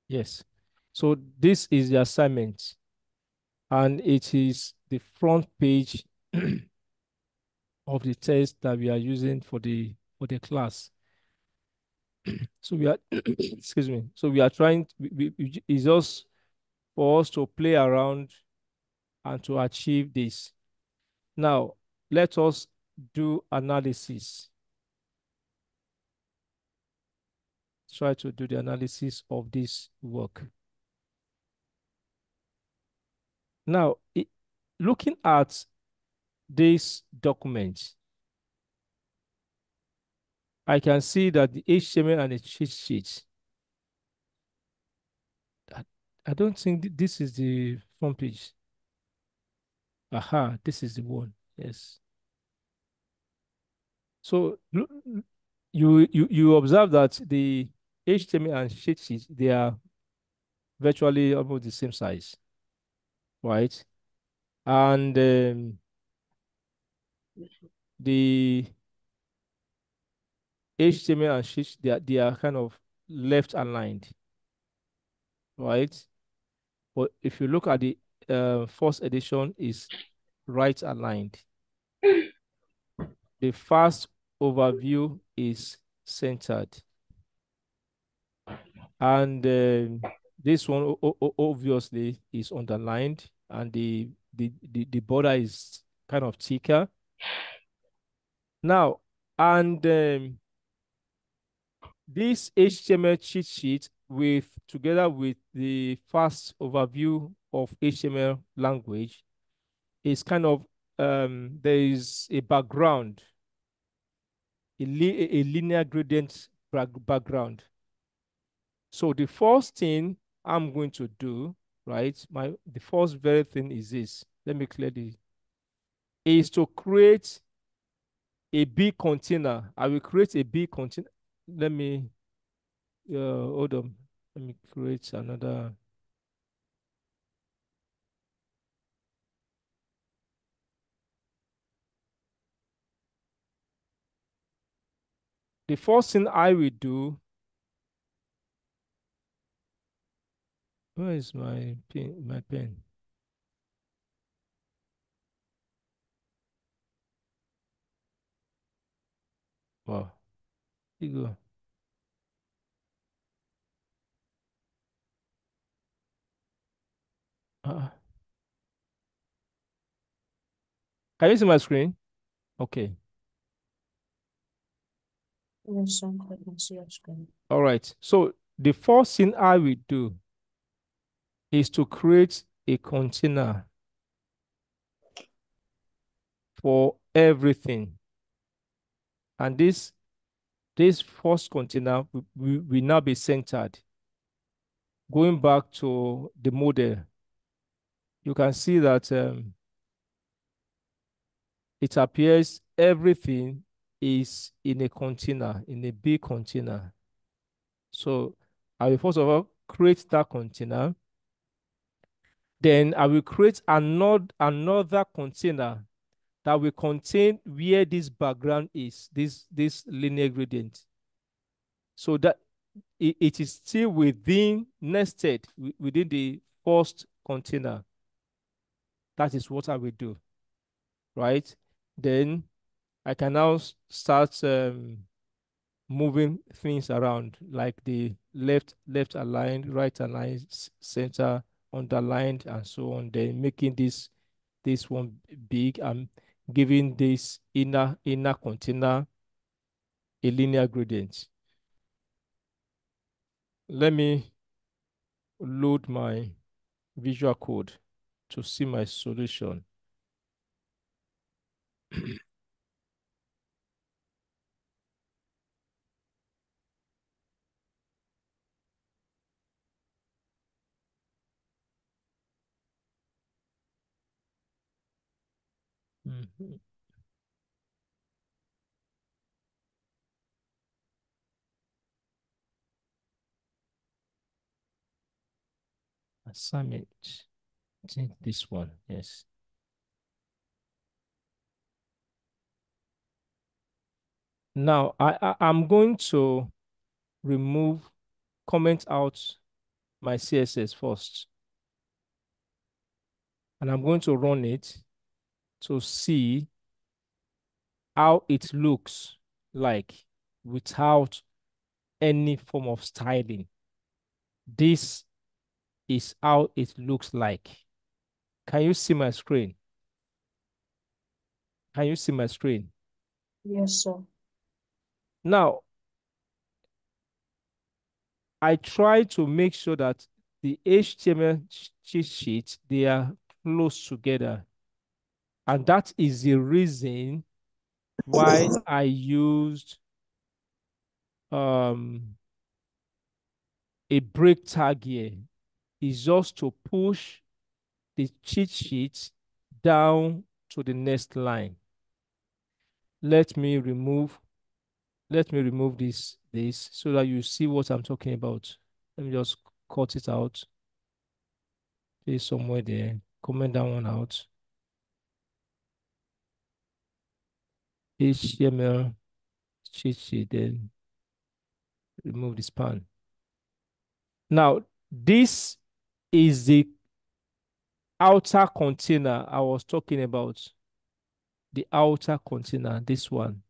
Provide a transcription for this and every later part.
Yes. So this is the assignment, and it is the front page of the test that we are using for the class. So we are excuse me. So we are trying it's just for us to play around and to achieve this. Now, let us do analysis. Try to do the analysis of this work. Now, looking at this document, I can see that the HTML and the cheat sheet. I, I don't think this is the front page. Aha, this is the one. Yes. So you observe that the HTML and cheat sheet, they are virtually almost the same size, right? And the HTML and sheet, they are kind of left aligned, right? But if you look at the first edition, is right aligned. The first overview is centered, and this one obviously is underlined, and the border is kind of thicker now. And this HTML cheat sheet with together with the fast overview of HTML language is kind of there is a background, a linear gradient background. So the first thing I'm going to do, right? The first very thing is this. Let me clear this. Is to create a big container. I will create a big container. Let me hold on. Let me create another. The first thing I will do, where is my pen? My pen. Wow. Here you go. Uh, can you see my screen? Okay. Yes, sir. I can see your screen. All right. So the first thing I will do is to create a container for everything. And this first container will now be centered. Going back to the model, you can see that it appears everything is in a container, in a big container. So I will first of all create that container. Then I will create another container that will contain where this background is, this linear gradient. So that it is still within nested within the first container. That is what I will do, right? Then I can now start moving things around, like the left aligned, right aligned, center underlined, and so on. Then making this one big and giving this inner container a linear gradient. Let me load my Visual Code to see my solution. Mhm. Assignment. I think this one, yes. Now I'm going to remove, comment out my CSS first. And I'm going to run it to see how it looks like without any form of styling. This is how it looks like. Can you see my screen? Can you see my screen? Yes, sir. Now, I try to make sure that the HTML cheat sheets, they are close together. And that is the reason why I used a break tag here. Is just to push the cheat sheet down to the next line. Let me remove this so that you see what I'm talking about. Let me just cut it out. Paste somewhere there. Comment that one out. HTML cheat sheet, then remove the span. Now, this is the outer container I was talking about. The outer container, this one.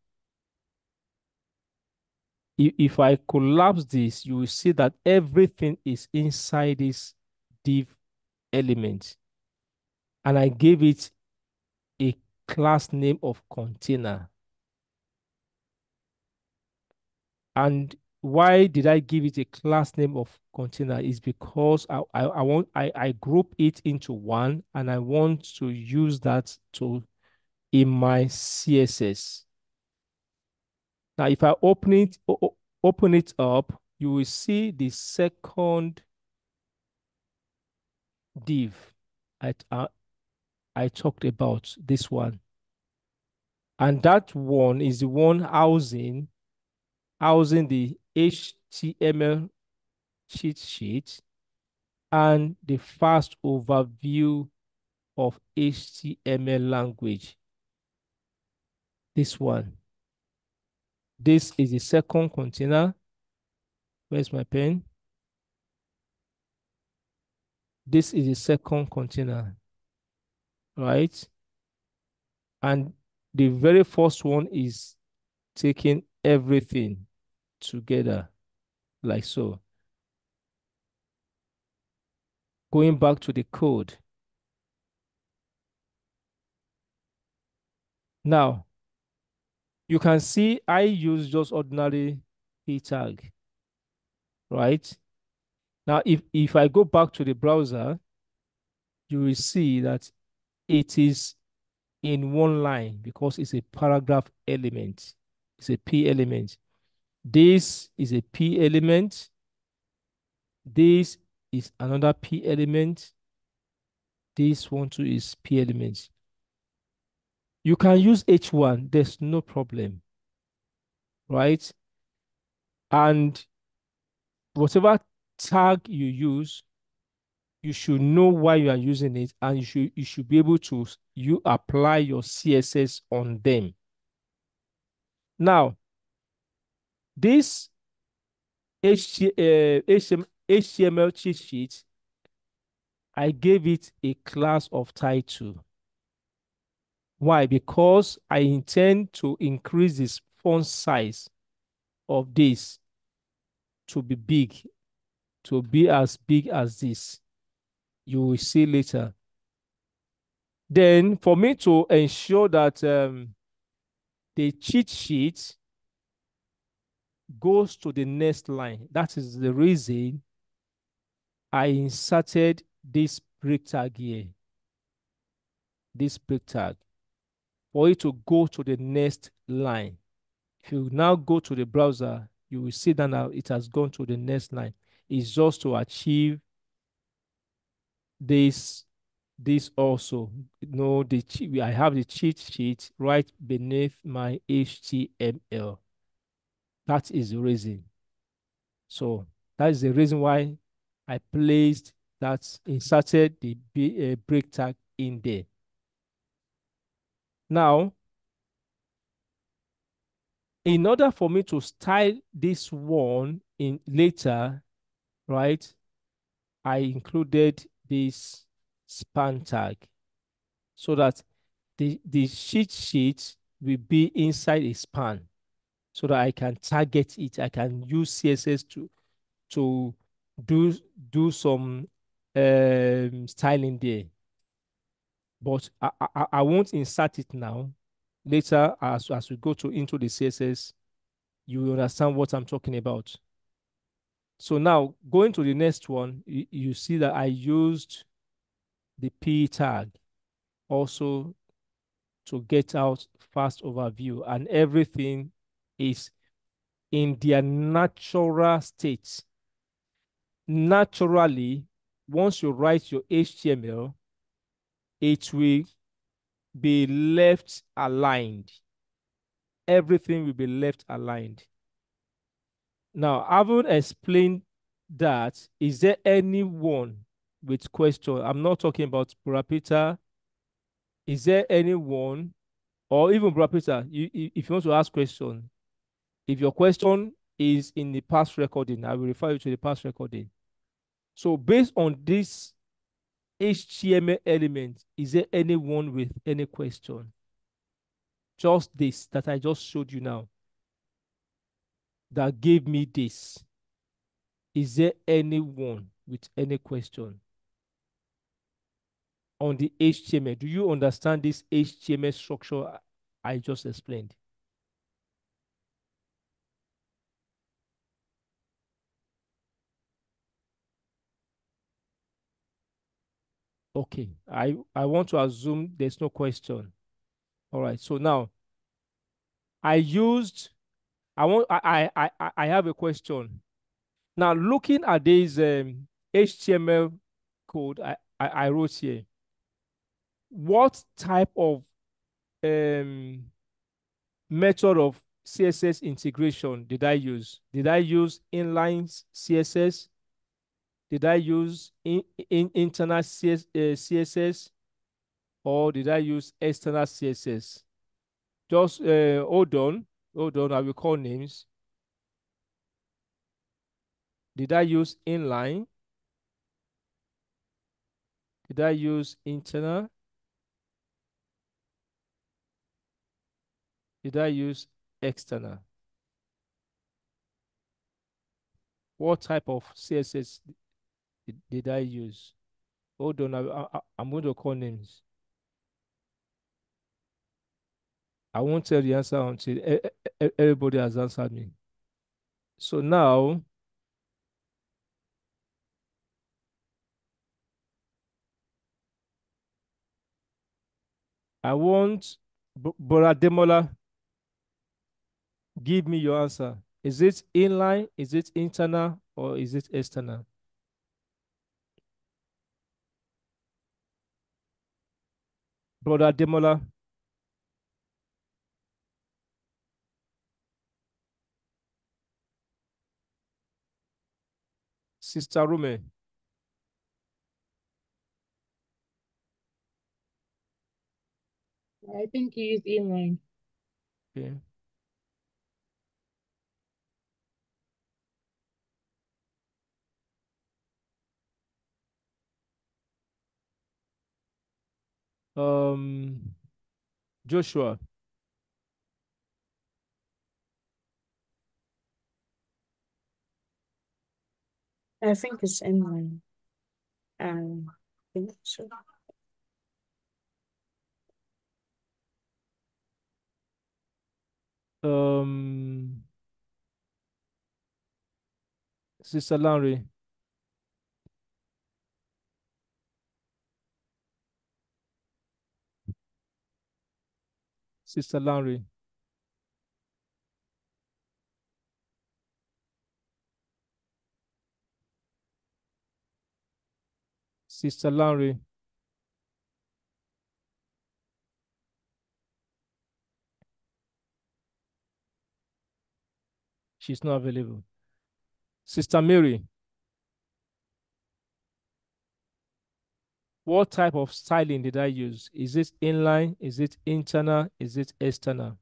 If I collapse this, you will see that everything is inside this div element. And I gave it a class name of container. And why did I give it a class name of container is because I group it into one and I want to use that to in my CSS. Now, if I open it up, you will see the second div I talked about, this one. And that one is the one housing the HTML cheat sheet and the fast overview of HTML language. This one. This is the second container. Where's my pen? This is the second container, right? And the very first one is taking everything together like so. Going back to the code. Now, you can see I use just ordinary p tag, right? Now, if I go back to the browser, you will see that it is in one line because it's a paragraph element. It's a p element. This is a p element. This is another p element. This one too is p element. You can use H1, there's no problem, right? And whatever tag you use, you should know why you are using it, and you should be able to you apply your CSS on them. Now, this HTML cheat sheet, I gave it a class of title. Why? Because I intend to increase this font size of this to be big, to be as big as this. You will see later. Then for me to ensure that the cheat sheet goes to the next line, that is the reason I inserted this break tag here. This break tag for it to go to the next line. If you now go to the browser, you will see that now it has gone to the next line. It's just to achieve this also. I have the cheat sheet right beneath my HTML. That is the reason. So that is the reason why I placed that, inserted the break tag in there. Now, in order for me to style this one in later, right? I included this span tag so that the cheat sheet will be inside a span so that I can target it. I can use CSS to do do some styling there. But I won't insert it now. Later, as we go to into the CSS, you will understand what I'm talking about. So now going to the next one, you see that I used the P tag also to get out fast overview, and everything is in their natural state. Naturally, once you write your HTML, it will be left aligned. Everything will be left aligned. Now, having explained that, is there anyone with question? I'm not talking about Brapita. Is there anyone, or even Brapita, if you want to ask question, if your question is in the past recording, I will refer you to the past recording. So based on this HTML element, is there anyone with any question? Just this that I just showed you now that gave me this. Is there anyone with any question on the HTML? Do you understand this HTML structure I just explained? Okay, I want to assume there's no question. All right, so now I used, I have a question. Now looking at this HTML code I wrote here, what type of method of CSS integration did I use? Did I use inline CSS? Did I use internal CSS, or did I use external CSS? Just hold on, I will call names. Did I use inline? Did I use internal? Did I use external? What type of CSS did I use? Hold on, I'm going to call names. I won't tell the answer until everybody has answered me. So now, I want Borademola, give me your answer. Is it inline, is it internal, or is it external? Brother Demola, Sister Rume. I think you use inline. Okay. Um, Joshua, I think it's inline. I think so. um, Sister Larry, Sister Larry, Sister Larry. She's not available. Sister Mary, what type of styling did I use? Is it inline? Is it internal? Is it external?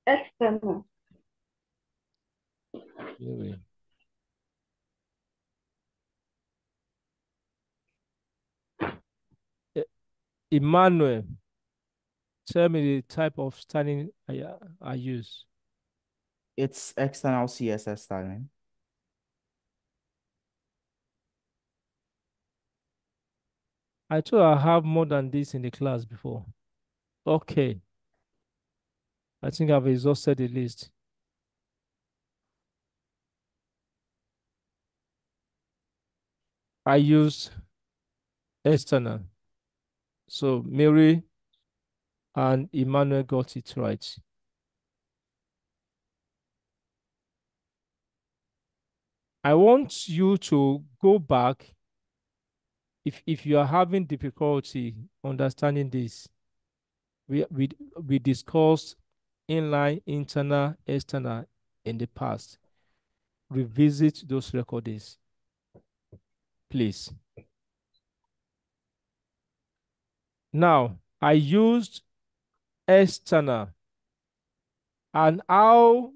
External. Mary. Emmanuel, tell me the type of styling I use. It's external CSS styling. I thought I have more than this in the class before. Okay, I think I've exhausted the list. I use external. So Mary and Emmanuel got it right. I want you to go back if you are having difficulty understanding this. We discussed inline, internal, external in the past. Revisit those recordings, please. Now, I used external, and how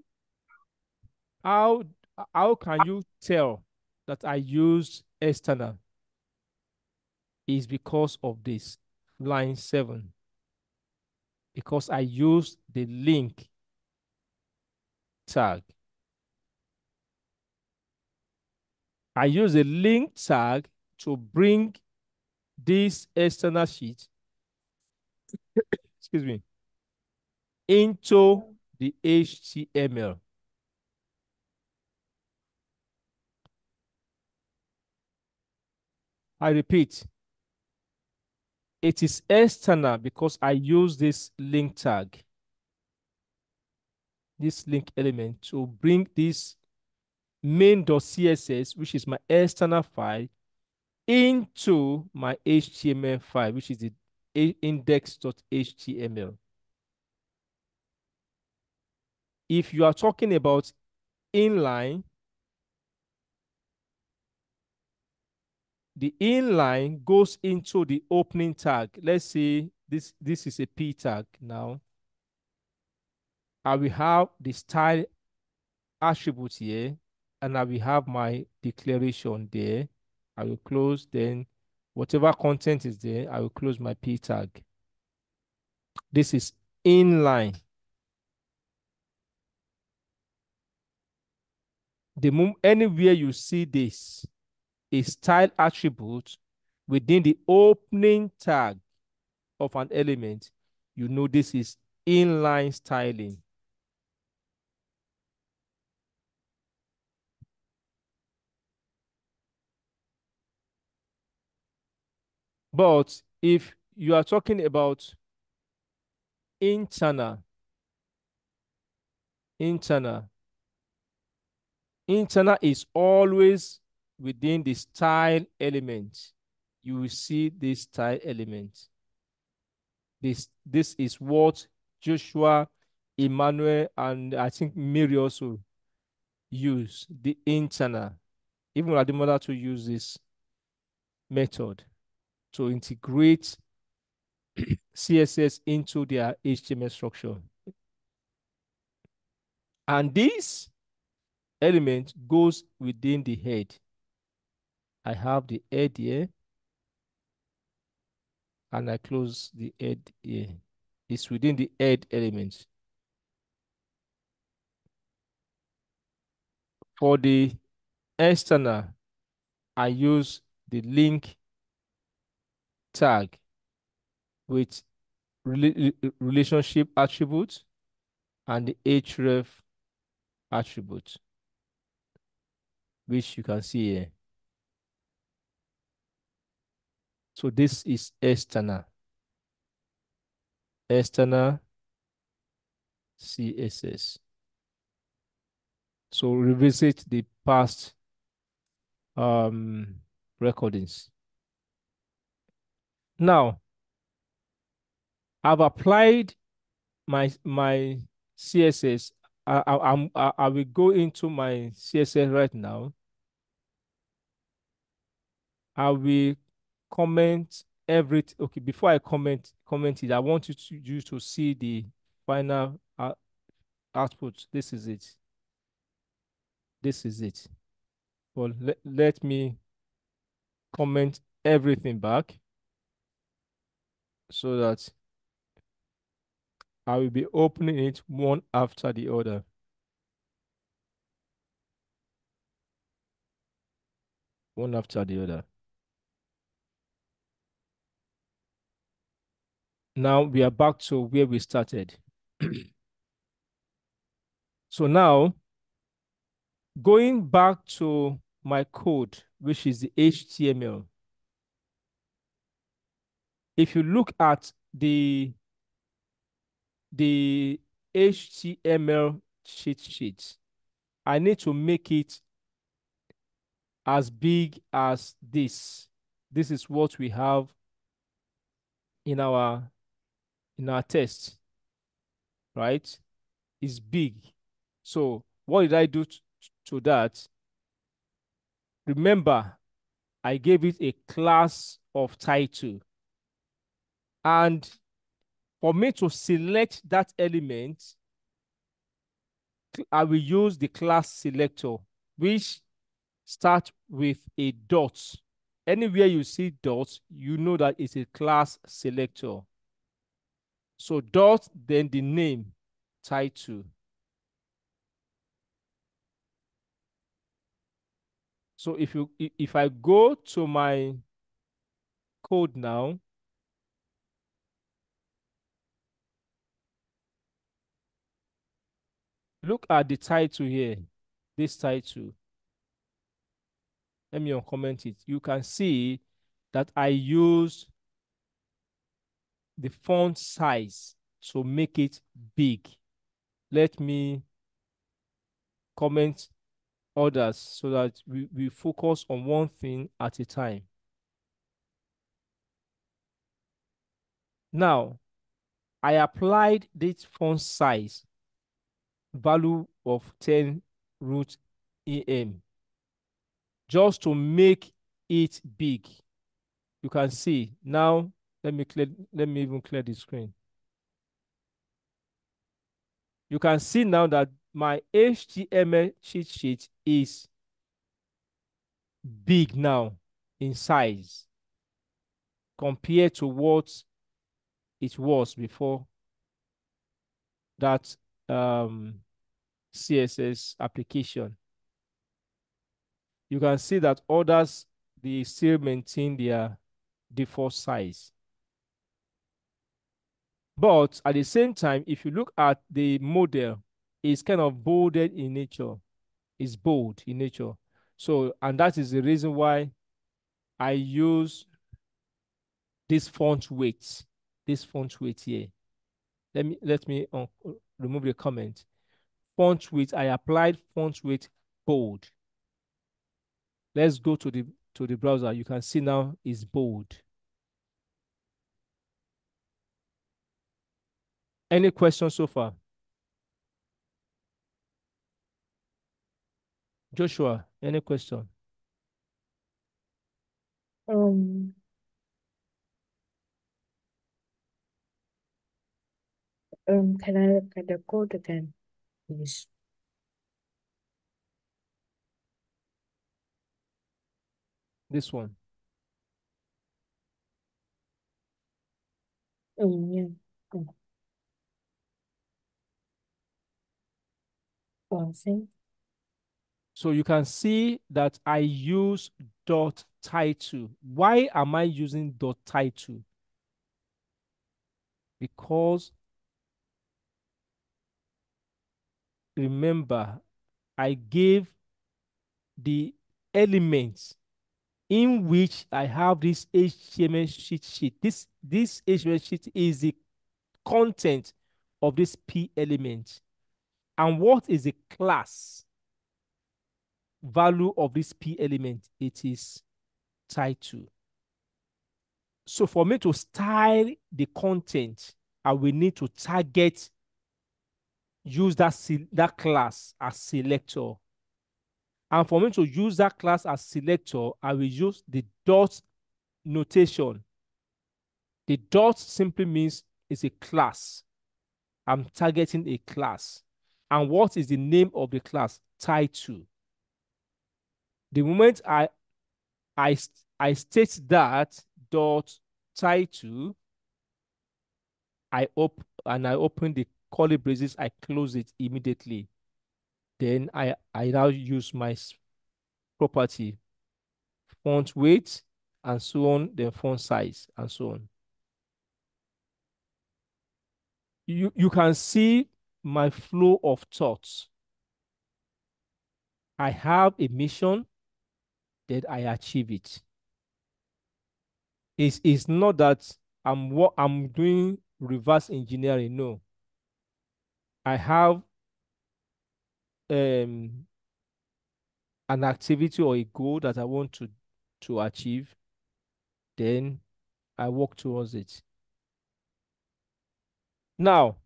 how can you tell that I used external? Is because of this line 7, because I used the link tag. I use the link tag to bring this external sheet, excuse me, into the HTML. I repeat, it is external because I use this link tag, this link element, to bring this main.css, which is my external file, into my HTML file, which is the index.html. If you are talking about inline, the inline goes into the opening tag. Let's say this is a p tag now. I will have the style attribute here, and I will have my declaration there. I will close, then whatever content is there, I will close my p tag. This is inline. Anywhere you see this, a style attribute within the opening tag of an element, you know this is inline styling. But if you are talking about internal, internal is always within the style element. You will see this style element. This is what Joshua, Emmanuel, and I think Mary also use, the internal. Even Radimola to use this method to integrate CSS into their HTML structure. And this element goes within the head. I have the head here, and I close the head here. It's within the head element. For the external, I use the link tag with relationship attribute and the href attribute, which you can see here. So this is external. External CSS. So revisit the past recordings. Now, I've applied my CSS. I will go into my CSS right now. I will comment everything. Okay, before I comment it, I want you to see the final output. This is it. This is it. Well, let me comment everything back so that I will be opening it one after the other. One after the other. Now we are back to where we started. So now, going back to my code, which is the HTML. If you look at the HTML cheat sheet, I need to make it as big as this. This is what we have in our test, right? It's big. So what did I do to that? Remember, I gave it a class of title. And for me to select that element, I will use the class selector, which starts with a dot. Anywhere you see dots, you know that it's a class selector. So dot, then the name, title. So if I go to my code now, look at the title here, this title. Let me uncomment it. You can see that I use the font size to make it big. Let me comment others so that we focus on one thing at a time. Now, I applied this font size value of 10 root EM just to make it big. You can see now. Let me even clear the screen. You can see now that my HTML cheat sheet is big now in size compared to what it was before that CSS application. You can see that others, they still maintain their default size. But at the same time, if you look at the model, it's kind of bolded in nature. It's bold in nature. So, and that is the reason why I use this font weight here. Let me remove the comment. Font weight, I applied font weight bold. Let's go to the browser. You can see now it's bold. Any questions so far? Joshua, any question? Um, can I look at the code again, please? This one. Yeah. See. So you can see that I use dot title. Why am I using dot title? Because remember, I gave the elements in which I have this HTML sheet. This HTML sheet is the content of this P element. And what is the class value of this P element? It is title. So for me to style the content, I will need to use that class as selector. And for me to use that class as selector, I will use the dot notation. The dot simply means it's a class. I'm targeting a class. And what is the name of the class? Title. The moment I state that dot title, I open the curly braces, I close it immediately. Then I now use my property, font weight, and so on, then font size, and so on. You can see my flow of thoughts. I have a mission, then I achieve it. It's not that I'm doing reverse engineering. No. I have um an activity or a goal that I want to achieve, then I work towards it. Now,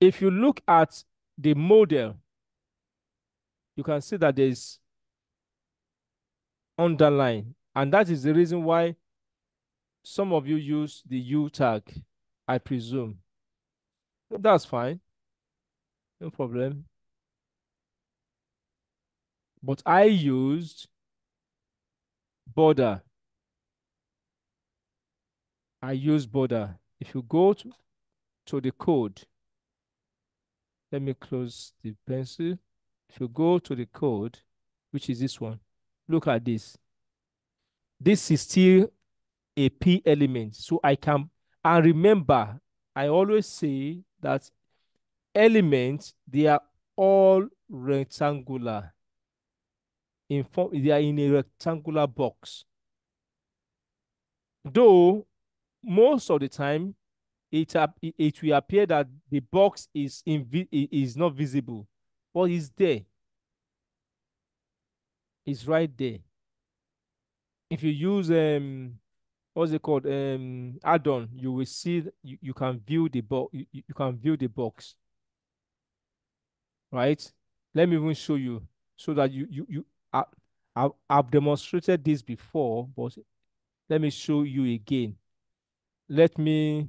if you look at the model, you can see that there's underline, and that is the reason why some of you use the U tag, I presume. That's fine, no problem. But I used border. I use border. If you go to the code, let me close the pencil. If you go to the code, which is this one, look at this. This is still a P element. So I can, and remember, I always say that elements, they are all rectangular. In form, they are in a rectangular box. Though most of the time, it will appear that the box is not visible, but it's there. It's right there. If you use what's it called, add-on, you will see you can view the box. You can view the box, right? Let me even show you so that I've demonstrated this before, but let me show you again. Let me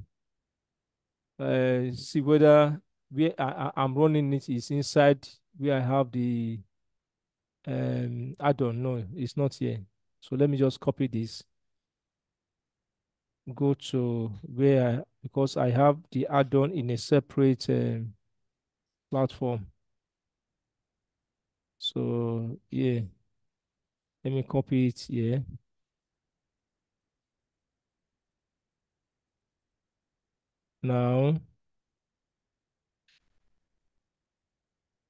see whether where I'm running it is inside where I have the add-on. No, it's not here. So let me just copy this. Go to where because I have the add-on in a separate platform. So yeah, let me copy it here. Now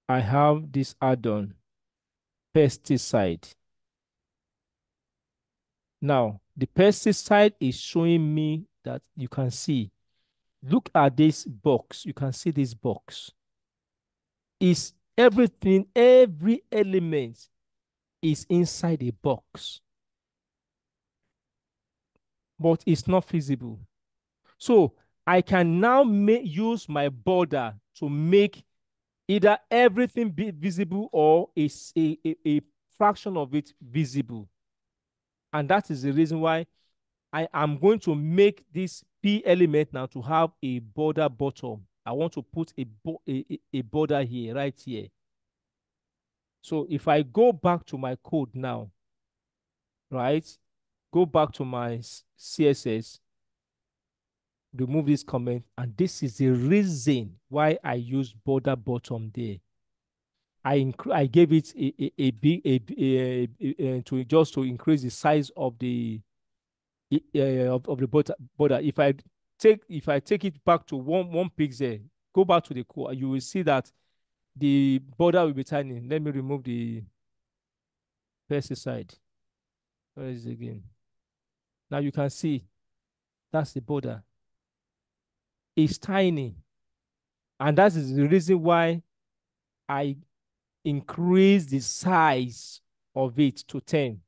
I have this add-on, pesticide. Now the pesticide is showing me that you can see. Look at this box. You can see this box. Is everything, every element is inside a box, but it's not visible. So I can now use my border to make either everything be visible or a fraction of it visible. And that is the reason why I am going to make this P element now to have a border bottom. I want to put a border here, right here. So if I go back to my code now, right, go back to my CSS, remove this comment, and this is the reason why I use border bottom there. I gave it a big to just to increase the size of the of the border. If I take it back to one pixel, go back to the code, you will see that the border will be tiny. Let me remove the pesticide. Where is it again? Now you can see that's the border. It's tiny, and that is the reason why I increase the size of it to 10.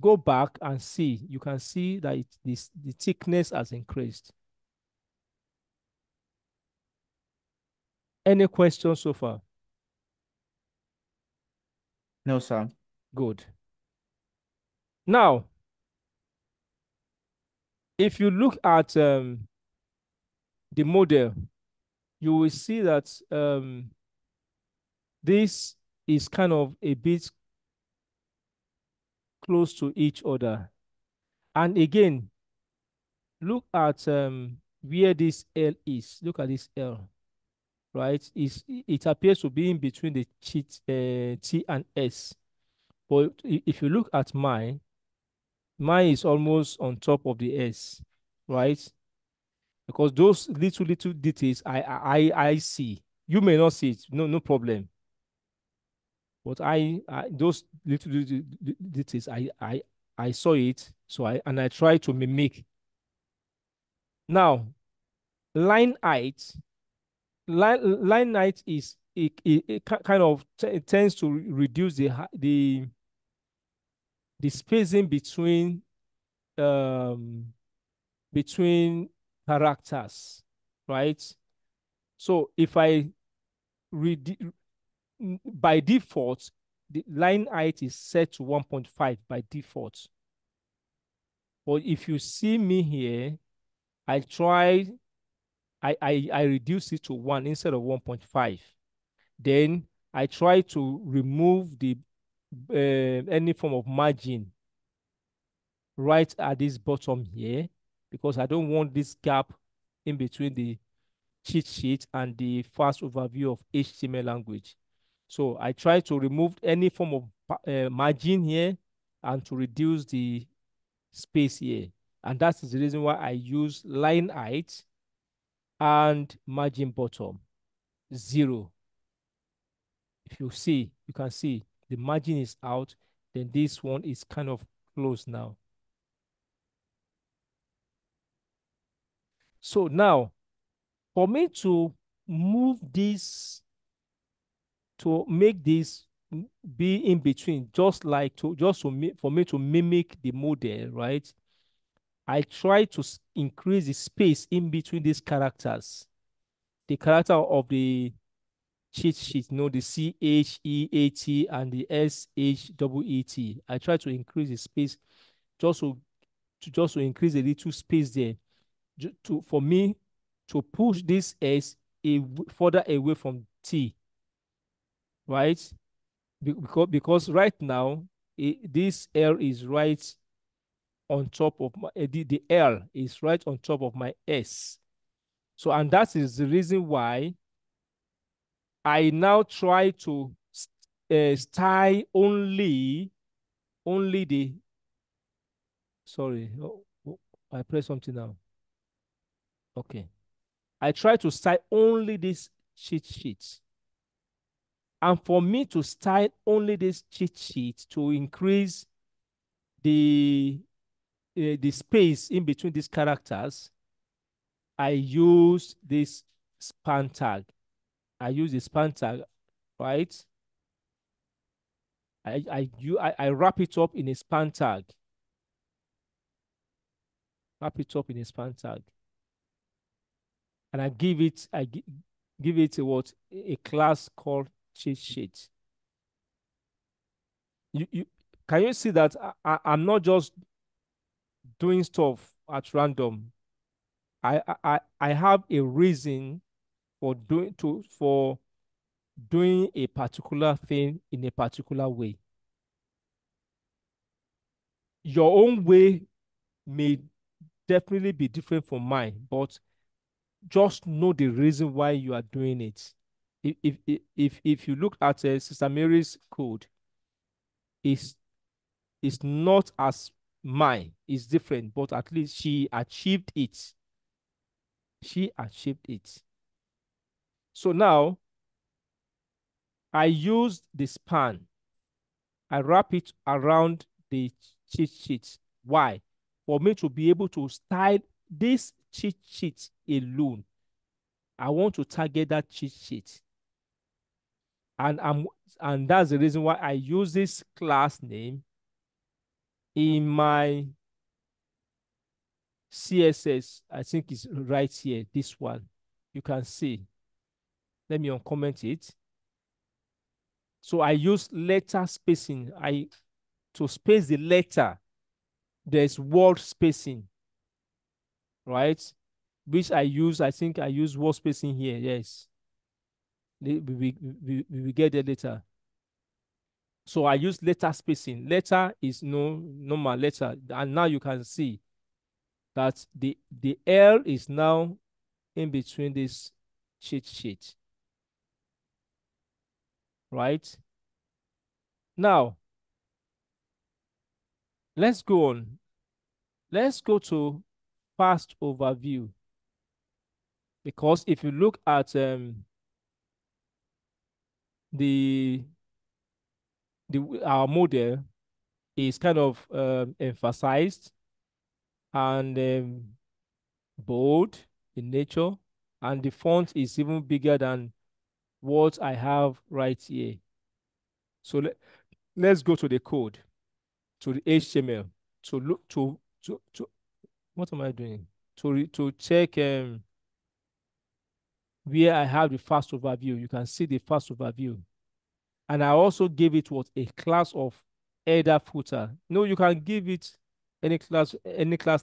Go back and see. You can see that the thickness has increased. Any questions so far? No, sir. Good. Now, if you look at the model, you will see that this is kind of a bit close to each other. And again, Look at where this L is. Look at this L, right? It appears to be in between the T and S. But if you look at mine is almost on top of the S, right? Because those little details I see. You may not see it, no problem. But those little details I saw it, so I try to mimic. Now, line height, line height is it kind of it tends to reduce the spacing um between characters, right? So if I read by default, the line height is set to 1.5 by default. But if you see me here, I try, I reduce it to 1 instead of 1.5. Then I try to remove the any form of margin right at this bottom here because I don't want this gap in between the cheat sheet and the fast overview of HTML language. So I try to remove any form of margin here and to reduce the space here. And that is the reason why I use line height and margin bottom 0. If you see, you can see the margin is out, then this one is kind of close now. So now, for me to move this, to make this be in between, just like for me to mimic the model, right? I try to increase the space in between these characters. The character of the cheat sheet, the CHEAT and the SHEET. I try to increase the space just to increase a little space there, for me to push this S further away from T, right? Because right now this L is right on top of the L is right on top of my S. So, and that is the reason why I now try to style only the, sorry, I press something now. Okay. I try to style only this cheat sheet. And for me to style only this cheat sheet to increase the space in between these characters, I use this span tag. I use the span tag, right? I wrap it up in a span tag. Wrap it up in a span tag. And I give it a class called cheat sheet. You can you see that I'm not just doing stuff at random. I have a reason for doing a particular thing in a particular way. Your own way may definitely be different from mine, but just know the reason why you are doing it. If you look at Sister Mary's code, it's not as mine, it's different, but at least she achieved it. She achieved it. So now I use the span. I wrap it around the cheat sheet. Why? For me to be able to style this cheat sheet alone. I want to target that cheat sheet. And that's the reason why I use this class name in my CSS. I think it's right here, this one. You can see. Let me uncomment it. So I use letter spacing. To space the letter, there's word spacing, right? Which I think I use word spacing here. Yes. We will get there later. So I use letter spacing. Letter is no normal letter. And now you can see that the L is now in between this cheat sheet, right? Now, let's go on. Let's go to fast overview, because if you look at the our model is kind of emphasized and bold in nature, and the font is even bigger than what I have right here. So let's go to the code, to the HTML, to look to what am I doing? To check where I have the fast overview. You can see the fast overview. And I also gave it what a class of header footer. No, you can give it any class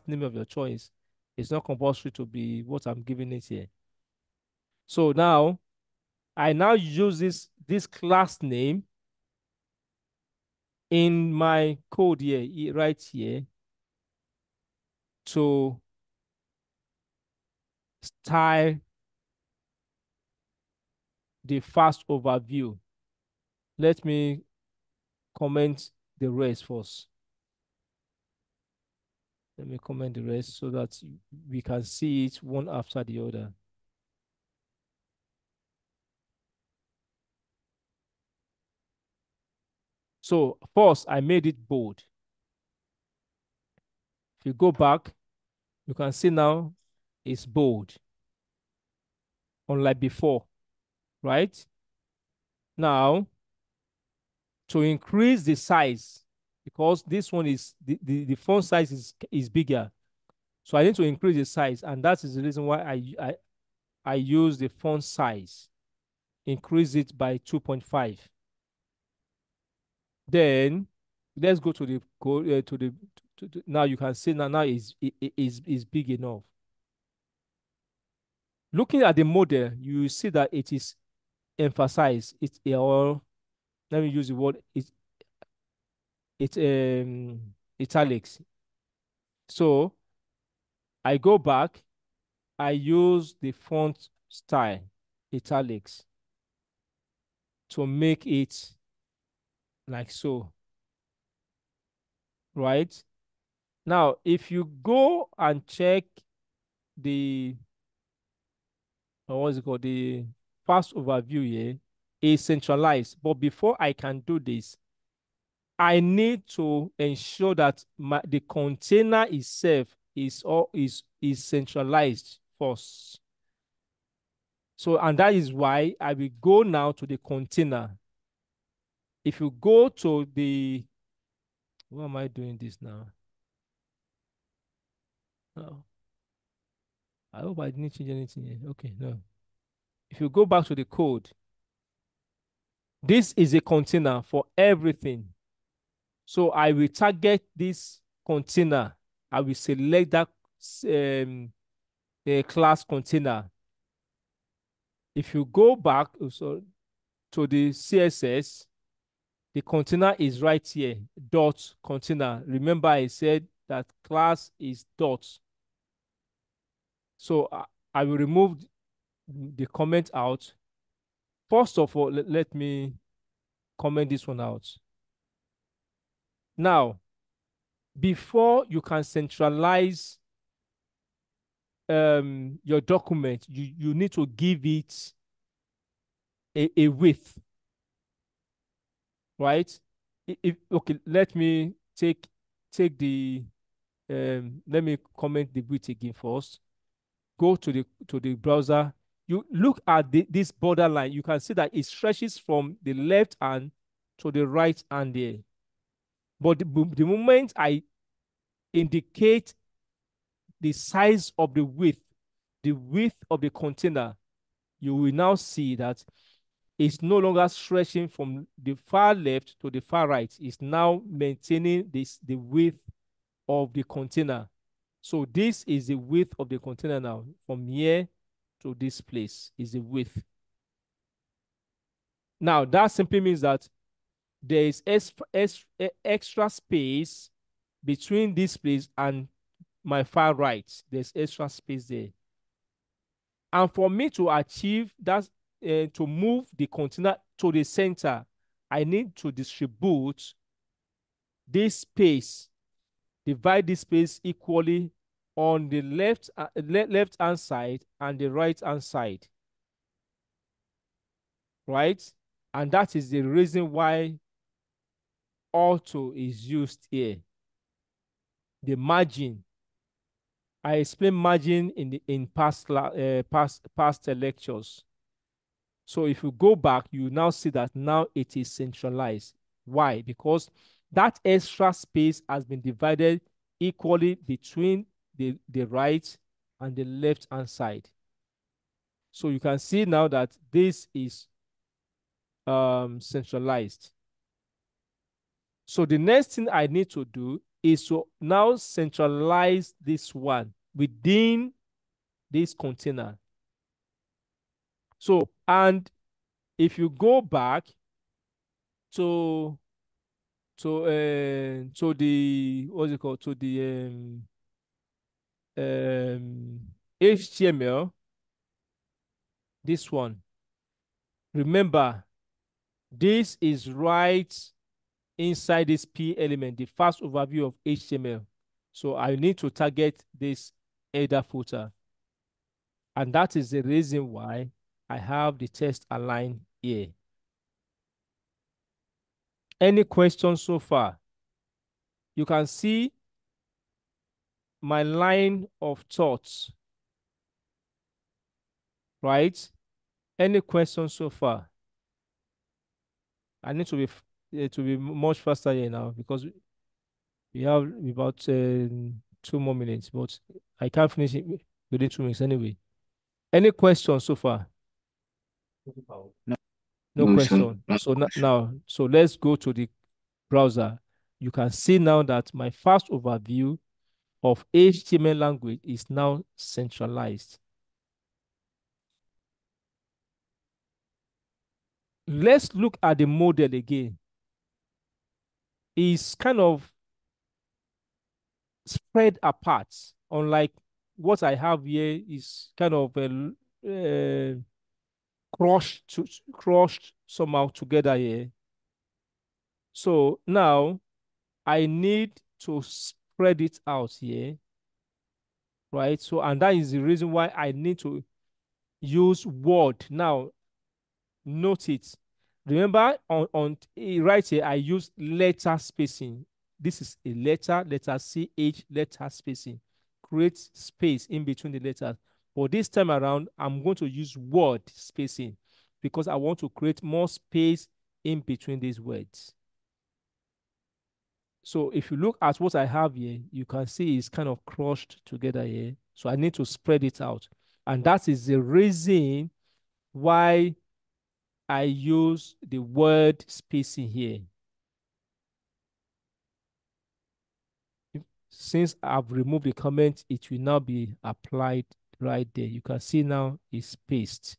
name of your choice. It's not compulsory to be what I'm giving it here. So now I now use this class name in my code here, right here, to style the fast overview. Let me comment the rest first. Let me comment the rest so that we can see it one after the other. So first, I made it bold. If you go back, you can see now it's bold, unlike before, right? Now, to increase the size, because this one is, the font size is bigger. So I need to increase the size, and that is the reason why I use the font size. Increase it by 2.5. Then let's go to the code now you can see now is big enough. Looking at the model, you see that it is emphasized. It's all, let me use the word, it's italics. So I go back, I use the font style italics to make it like so, right? Now, if you go and check the, what's it called, the fast overview here, is centralized. But before I can do this, I need to ensure that the container itself is centralized first. So, and that is why I will go now to the container. If you go to the, why am I doing this now? Oh, I hope I didn't change anything here. Okay, no. If you go back to the code, this is a container for everything. So I will target this container. I will select that class container. If you go back also to the CSS, the container is right here, dot container. Remember I said that class is dot. So I will remove the comment out. First of all, let me comment this one out. Now, before you can centralize your document, you need to give it a width, right? Okay, let me take the let me comment the width again first. Go to the browser. You look at this borderline. You can see that it stretches from the left hand to the right hand there. But the moment I indicate the size of the width of the container, you will now see that it's no longer stretching from the far left to the far right. It's now maintaining the width of the container. So this is the width of the container now. From here to this place is the width. Now that simply means that there is extra space between this place and my far right, there's extra space there. And for me to achieve that, to move the container to the center, I need to distribute this space, divide this space equally on the left hand side and the right hand side, right? And that is the reason why auto is used here. The margin, I explained margin in past lectures. So if you go back, you now see that now it is centralized. Why? Because that extra space has been divided equally between the right and the left hand side. So you can see now that this is centralized. So the next thing I need to do is to now centralize this one within this container. So, and if you go back to the, what's it called, to the HTML, this one, remember, this is right inside this P element, the first overview of HTML. So I need to target this header footer. And that is the reason why I have the text aligned here. Any questions so far? You can see my line of thoughts, right? Any questions so far? I need to be much faster here now because we have about 2 more minutes, but I can't finish it within 2 minutes anyway. Any questions so far? No. No No, sir. question. So now, so let's go to the browser. You can see now that my first overview of HTML language is now centralized. Let's look at the model again. It's kind of spread apart, unlike what I have here is kind of crushed somehow together here. So now I need to spread it out here, right? So, and that is the reason why I need to use Word. Now, note it. Remember right here, I use letter spacing. This is a letter CH, letter spacing. Create space in between the letters. But this time around, I'm going to use word spacing because I want to create more space in between these words. So if you look at what I have here, you can see it's kind of crushed together here. So I need to spread it out. And that is the reason why I use the word spacing here. Since I've removed the comment, it will now be applied right there. You can see now it's spaced.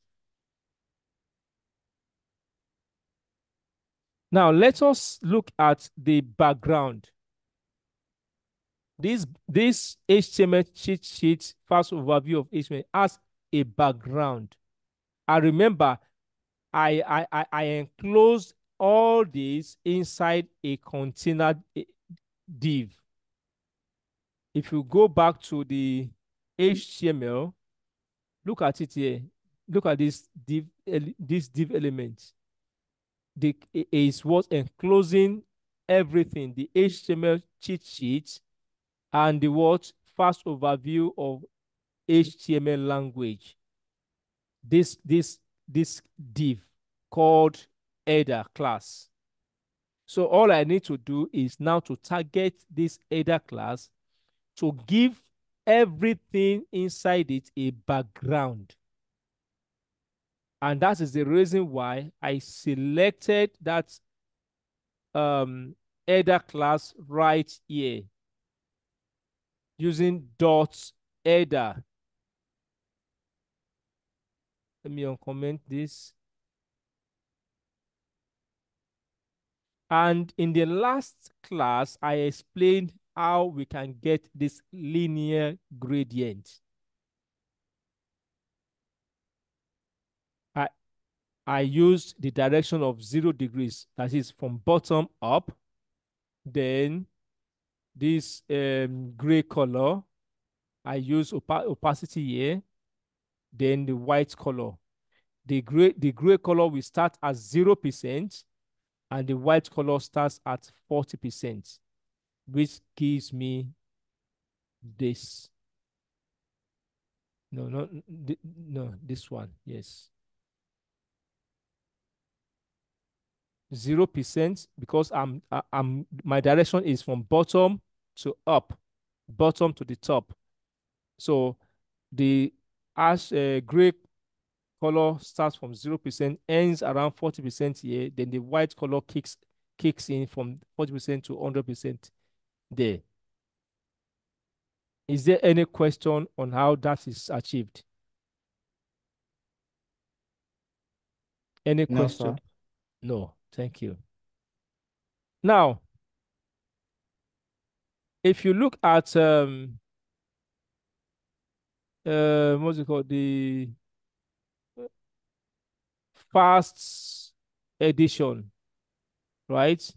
Now let us look at the background. This HTML cheat sheet, first overview of HTML, has a background. I remember I enclosed all these inside a container div. If you go back to the HTML, look at it here. Look at this div element. Is what enclosing everything, the HTML cheat sheet and the what first overview of HTML language. This div called header class. So all I need to do is now to target this header class to give everything inside it a background. And that is the reason why I selected that header class right here using dot header. Let me uncomment this. And in the last class, I explained how we can get this linear gradient. I used the direction of 0 degrees, that is from bottom up. Then this gray color, I use opacity here. Then the white color. The gray color will start at 0%, and the white color starts at 40%, which gives me this. No, this one, yes. 0% because my direction is from bottom to up, bottom to the top. So the ash gray color starts from 0%, ends around 40% here. Then the white color kicks in from 40% to 100% there. Is there any question on how that is achieved? Any No, question? sir. No, thank you. Now, if you look at what's it called, the fast edition, right?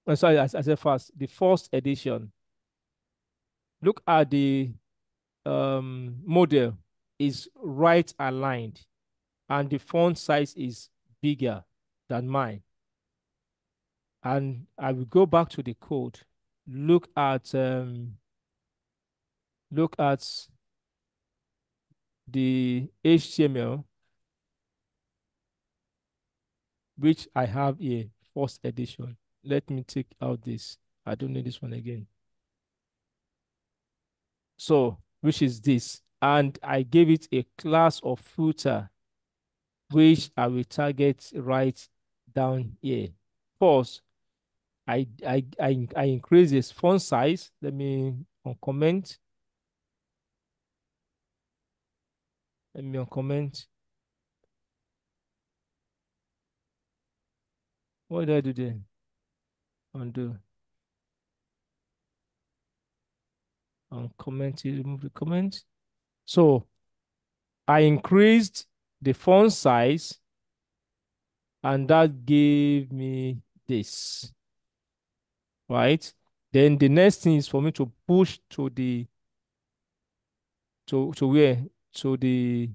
I'm sorry, I said fast. The first edition. Look at the model is right aligned, and the font size is bigger than mine. And I will go back to the code. Look at the HTML, which I have here, first edition. Let me take out this. I don't need this one again. So, which is this. And I gave it a class of footer, which I will target right down here. First, I increase this font size. Let me uncomment. Let me uncomment. What did I do there? Undo. Uncomment, remove the comment. So I increased the font size, and that gave me this, right? Then the next thing is for me to push to the where? To the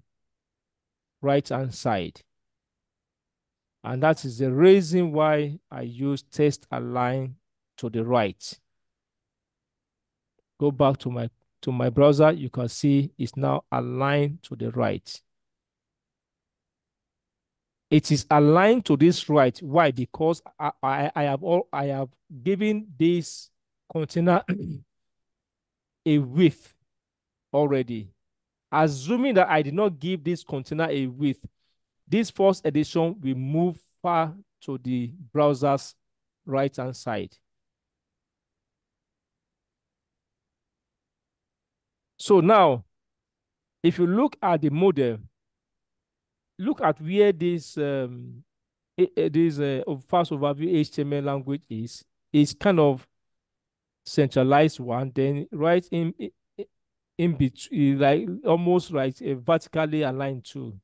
right hand side. And that is the reason why I use text align to the right. Go back to my browser, you can see it's now aligned to the right. It is aligned to this right. Why? Because I have given this container a width already. Assuming that I did not give this container a width, this first edition will move far to the browser's right hand side. So now, if you look at the model, look at where this fast overview HTML language is. It's kind of centralized one. Then right in between, like almost like a vertically aligned two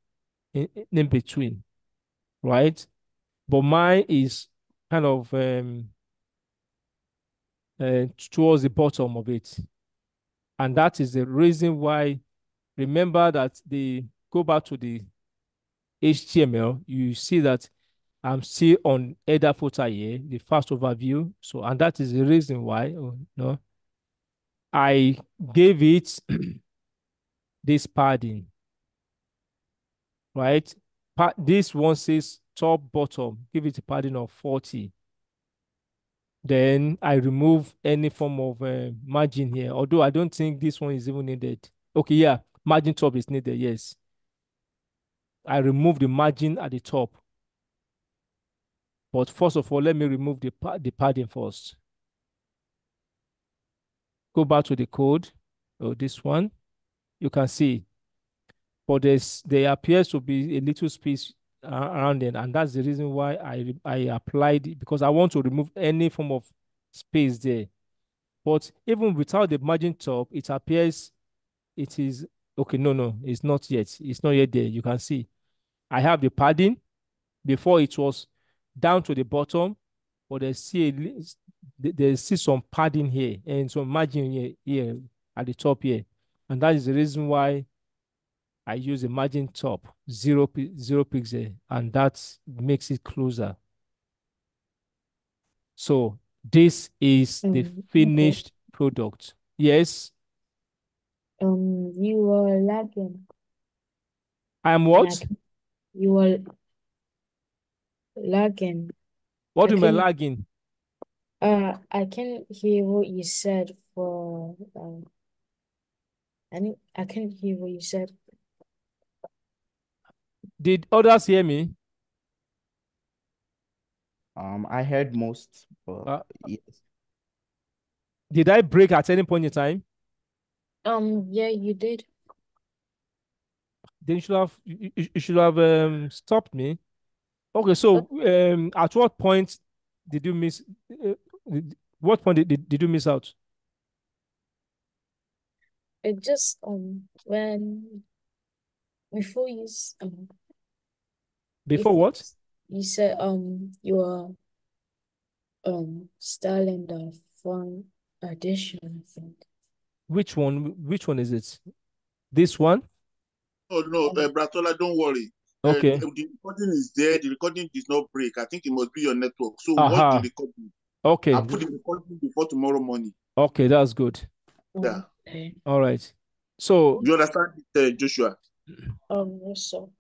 in between, right? But mine is kind of towards the bottom of it, and that is the reason why. Remember that go back to the HTML, you see that I'm still on header footer here, the fast overview. So, and that is the reason why, no, I gave it this padding, right? This one says top, bottom, give it a padding of 40. Then I remove any form of margin here, although I don't think this one is even needed. Okay, yeah, margin top is needed, yes. I remove the margin at the top. But first of all, let me remove the padding first. Go back to the code, this one. You can see, but there appears to be a little space around it, and that's the reason why I applied it, because I want to remove any form of space there. But even without the margin top, it appears it is okay. No, no, it's not yet. It's not yet there. You can see I have the padding. Before it was down to the bottom, but there's still some padding here and some margin here at the top here. And that is the reason why I use a margin top, 0 pixel, and that makes it closer. So this is the Okay. finished product. Yes, You were lagging. I am And what? you were lagging. What I am I can lagging? I can hear what you said for I can hear what you said. Did others hear me? I heard most, but Uh, yes. did I break at any point in time? Yeah, you did. Then you should have stopped me. Okay, so at what point did you miss? What point did you miss out? It just when before Before before what? you said you were styling the fun addition, I think. Which one? Which one is it? This one? Oh no, Um, Bratola, don't worry. Okay. The recording is there. The recording did not break. I think it must be your network. So watch the Aha. recording. Okay. I'll put the recording before tomorrow morning. Okay, that's good. Yeah. okay. All right. So You understand, Joshua? Yes, so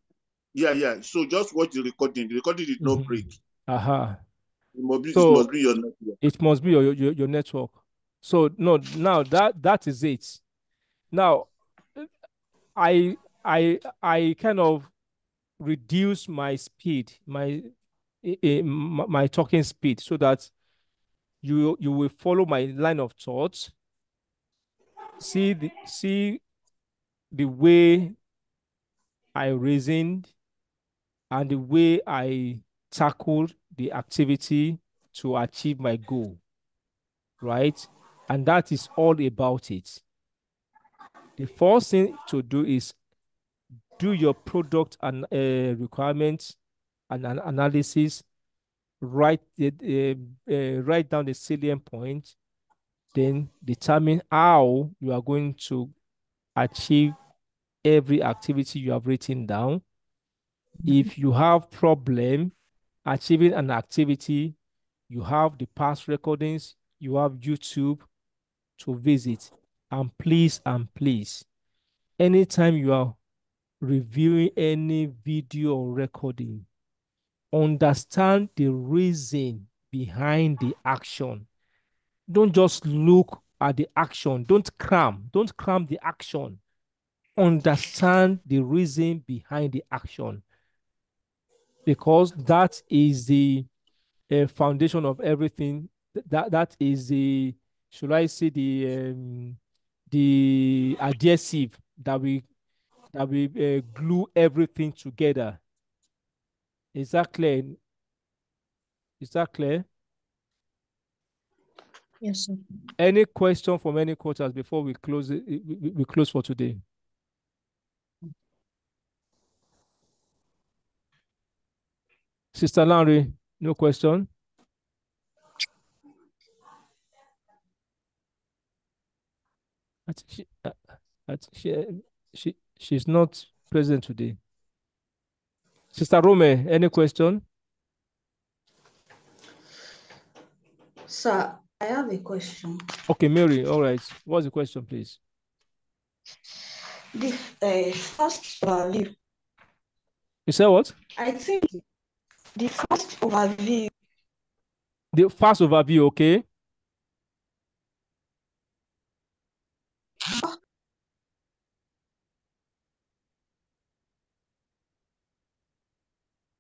Yeah, yeah. So just watch the recording. The recording did not break. aha. It must So be your network. it must be your network. So no, now that is it. Now I kind of reduce my speed, my talking speed, so that you will follow my line of thought. See the way I reasoned and the way I tackled the activity to achieve my goal, right? And that is all about it. The first thing to do is do your product and requirements and an analysis. Write down the salient point, then determine how you are going to achieve every activity you have written down. If you have problem achieving an activity, you have the past recordings, you have YouTube to visit. And please, anytime you are reviewing any video or recording, understand the reason behind the action. Don't just look at the action. Don't cram the action. Understand the reason behind the action, because that is the foundation of everything. That is the, should I say, the adhesive that we glue everything together. Is that clear? Is that clear? yes, sir. Any question from any quarters before we close we close for today? Sister Larry, no question? I think I think she's not present today. Sister Rome, any question? Sir, I have a question. Okay, Mary, all right. What's the question, please? The first overview, You said what? I think the first overview, The fast overview, okay?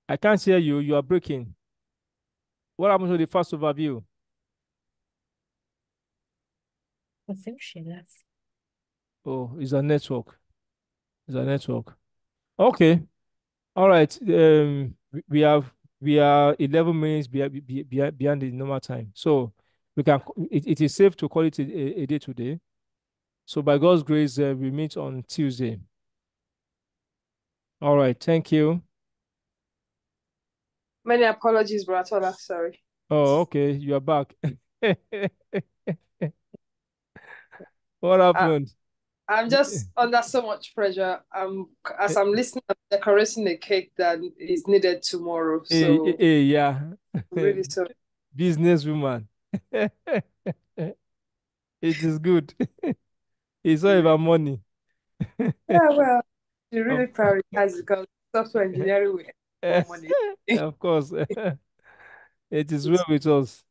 I can't hear you. You are breaking. What happened to the fast overview? I think she left. Oh, it's a network. It's a network. Okay. All right. We are 11 minutes behind the normal time. So it is safe to call it a day today. So by God's grace, we meet on Tuesday. All right. Thank you. Many apologies, Bratola. Sorry. Oh, okay. You are back. What happened? I'm just under so much pressure. As I'm listening, I'm decorating the cake that is needed tomorrow. So Yeah. I'm really sorry. Businesswoman. It is good. It's all about money. Yeah, well, you really prioritize because software engineering with more money. Of course. It is well with us.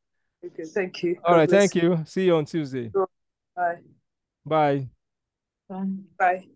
Okay, thank you. All God right. bless Thank you. See you on Tuesday. you. Bye. Bye. Bye. Bye.